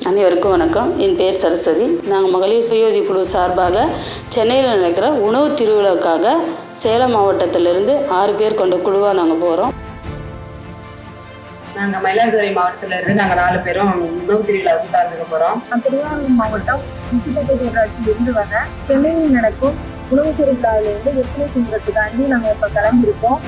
அனைவருக்கும் வணக்கம். என் பேர் சரஸ்வதி. நாங்கள் மகளிர் சுய குழு சார்பாக சென்னையில் நடக்கிற உணவு திருவிழாவுக்காக சேலம் மாவட்டத்திலிருந்து 6 பேர் கொண்ட குழுவாக நாங்கள் போகிறோம். நாங்கள் மயிலாடுதுறை மாவட்டத்திலிருந்து நாங்கள் 4 பேரும் உணவு திருவிழாவுக்கு கலந்துக்க போகிறோம். திருவாரூர் மாவட்டம் ஊராட்சியிலிருந்து வர சென்னையில் நடக்கும் உணவு திருவிழாவிலிருந்து விற்பனை செய்வதற்காண்டி நாங்கள் இப்போ கிளம்பியிருக்கோம்.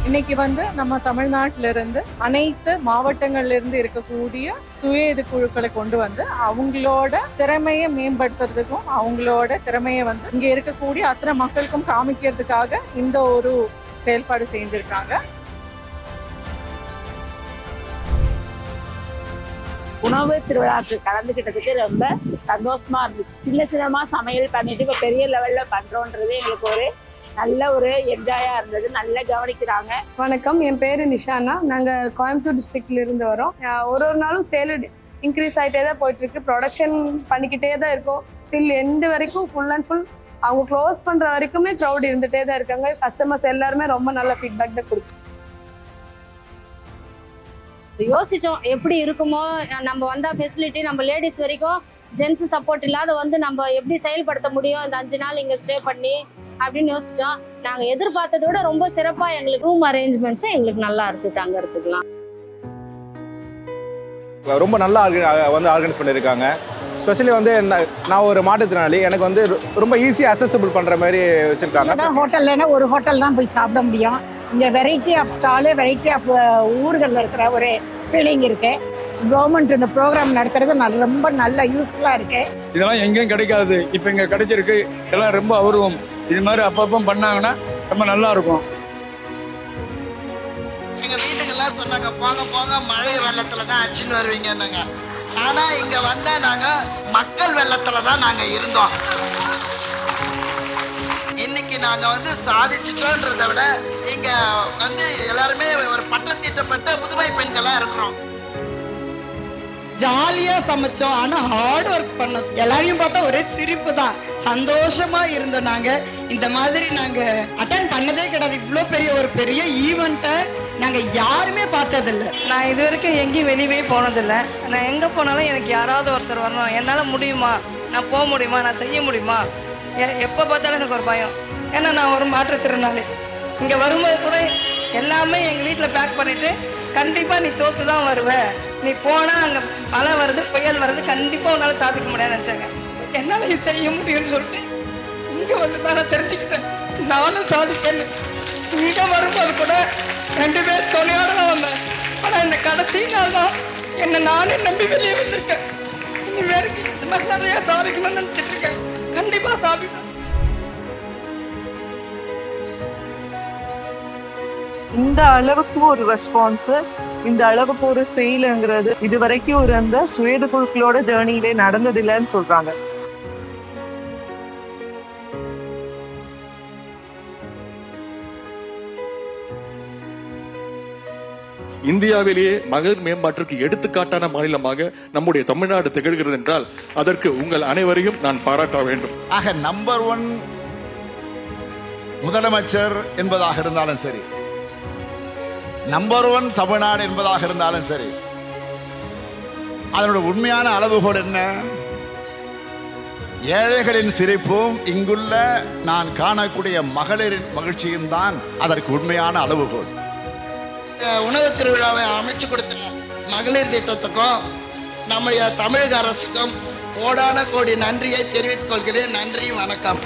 இன்னைக்கு நம்ம தமிழ்நாட்டில இருந்து அனைத்து மாவட்டங்கள்ல இருந்து இருக்கக்கூடிய சுய குழுக்களை கொண்டு வந்து அவங்களோட திறமையை மேம்படுத்துறதுக்கும் அவங்களோட திறமையை இங்க இருக்கக்கூடிய அத்தனை மக்களுக்கும் காமிக்கிறதுக்காக இந்த ஒரு செயல்பாடு செஞ்சிருக்காங்க. உணவு திருவிழாக்கு கலந்துக்கிட்டதுக்கு ரொம்ப சந்தோஷமா இருந்துச்சு. சின்னமா சமையல் பண்ணிட்டு இப்ப பெரிய லெவல்ல பண்றோன்றது எங்களுக்கு ஒரு நல்ல ஒரு என்ஜாயா இருந்தது. நல்லா கவனிக்கிறாங்க. வணக்கம், என் பேரு நிஷானா. நாங்கள் கோயம்புத்தூர் டிஸ்ட்ரிக்ட்ல இருந்து வரோம். ஒரு நாளும் சேல் இன்க்ரீஸ் ஆகிட்டே தான் போயிட்டு இருக்கு. ப்ரொடக்ஷன் பண்ணிக்கிட்டே தான் இருக்கும். டில் எண்டு வரைக்கும் ஃபுல் அண்ட் ஃபுல் அவங்க க்ளோஸ் பண்ற வரைக்குமே க்ரௌட் இருந்துகிட்டே தான் இருக்காங்க. கஸ்டமர்ஸ் எல்லாருமே ரொம்ப நல்ல ஃபீட்பேக் தான் கொடுக்கும். யோசிச்சோம் எப்படி இருக்குமோ, நம்ம வந்தா ஃபெசிலிட்டி நம்ம லேடிஸ் வரைக்கும் ஜென்ஸ் சப்போர்ட் இல்லாத நம்ம எப்படி செயல்படுத்த முடியும் இந்த 5 நாள் இங்கே ஸ்டே பண்ணி அப்படின்னு யோசிச்சோம். நாங்கள் எதிர்பார்த்ததை விட ரொம்ப சிறப்பாக எங்களுக்கு ரூம் அரேஞ்ச்மெண்ட்ஸும் எங்களுக்கு நல்லா இருக்கு. தங்கறதுக்குலாம் ரொம்ப நல்லா ஆர்கனைஸ் பண்ணியிருக்காங்க. ஸ்பெஷலி நான் ஒரு மாற்றுத்திறனாளி, எனக்கு ரொம்ப ஈஸியாக அக்சசபிள் பண்ணுற மாதிரி வச்சுருக்காங்க. ஹோட்டல்னா ஒரு ஹோட்டல் தான் போய் சாப்பிட முடியும். இங்கே variety of stall, variety of ஊர்களில் இருக்கிற ஒரு ஃபீலிங் இருக்கு. கவர்மெண்ட் இந்த ப்ரோக்ராம் நடத்துறது ரொம்ப நல்ல யூஸ்ஃபுல்லாக இருக்கு. இதெல்லாம் எங்கேயும் கிடைக்காது, இப்போ இங்கே கிடைச்சிருக்கு. இதெல்லாம் ரொம்ப அபூர்வம். இது மாதிரி அப்பப்போ பண்ணாங்கன்னா ரொம்ப நல்லா இருக்கும். எங்க வீட்டுக்கெல்லாம் சொன்னாங்க, போங்க போங்க மழை வெள்ளத்துல தான் அடிச்சுன்னு வருவீங்கன்னாங்க. ஆனா இங்க வந்தா நாங்க மக்கள் வெள்ளத்துல தான் நாங்க இருந்தோம். இன்னைக்கு நாங்க சாதிச்சிட்டோன்றதை விட இங்க எல்லாருமே ஒரு பட்டத்தீட்டப்பட்ட புதுமை பெண்களா இருக்கிறோம். ஜாலியா சமைச்சோம், ஆனா ஹார்ட் ஒர்க் பண்ணோம். எல்லாரையும் பார்த்தா ஒரே சிரிப்பு தான். சந்தோஷமா இருந்தோம். நாங்க இந்த மாதிரி நாங்க அட்டென்ட் பண்ணதே கிடையாது. இவ்வளோ பெரிய ஈவெண்ட்டை நாங்க யாருமே பார்த்ததில்லை. நான் இது வரைக்கும் எங்கேயும் வெளியவே போனதில்லை. நான் எங்கே போனாலும் எனக்கு யாராவது ஒருத்தர் வரணும். என்னால் முடியுமா, நான் போக முடியுமா, நான் செய்ய முடியுமா, எப்போ பார்த்தாலும் எனக்கு ஒரு பயம். ஏன்னா நான் ஒரு மாற்றுத்திறனாளி. இங்கே வரும்போது கூட எல்லாமே எங்கள் வீட்டில் பேக் பண்ணிவிட்டு கண்டிப்பாக நீ தோற்று தான் வருவ, நீ போனால் அங்கே மழை வருது, புயல் வருது, கண்டிப்பாக உன்னால் சாதிக்க முடியாதுன்னு நினச்சாங்க. என்னால் இது செய்ய முடியும்னு சொல்லிட்டு இங்கே தான் நான் தெரிஞ்சுக்கிட்டேன் நானும் சாதிப்பேன்னு. இங்கே வரும்போது கூட 2 பேர் துணையோடு தான் வந்தேன். ஆனால் இந்த கடைசி நாள் தான் என்னை நானே நம்பி வெளியே வந்திருக்கேன். இனிமேலுக்கு இந்த மாதிரி நிறையா சாதிக்கணும்னு நினச்சிட்டு இருக்கேன். கண்டிப்பாக சாதிப்பேன். இந்த அளவுக்கு ஒரு ரெஸ்பான்ஸ், இந்த அளவுக்கு ஒரு செயலுங்கிறது இது வரைக்கும் ஒரு அந்த சுய குழுக்களோட ஜேர்னியிலே நடந்ததில்லைன்னு சொல்றாங்க. இந்தியாவிலேயே மகளிர் மேம்பாட்டிற்கு எடுத்துக்காட்டான மாநிலமாக நம்முடைய தமிழ்நாடு திகழ்கிறது என்றால் அதற்கு உங்கள் அனைவரையும் நான் பாராட்ட வேண்டும். ஆக நம்பர் 1 முதலமைச்சர் என்பதாக இருந்தாலும் சரி, நம்பர் 1 தமிழ்நாடு என்பதாக இருந்தாலும் சரி, அதனுடைய உண்மையான அளவுகோல் என்ன? ஏழைகளின் சிரிப்பும் இங்குள்ள நான் காணக்கூடிய மகளிரின் மகிழ்ச்சியும் தான் அதற்கு உண்மையான அளவுகோல். உணவு திருவிழாவை அமைச்சு கொடுத்த மகளிர் திட்டத்துக்கும் நம்முடைய தமிழக அரசுக்கும் கோடான கோடி நன்றியை தெரிவித்துக் கொள்கிறேன். நன்றி, வணக்கம்.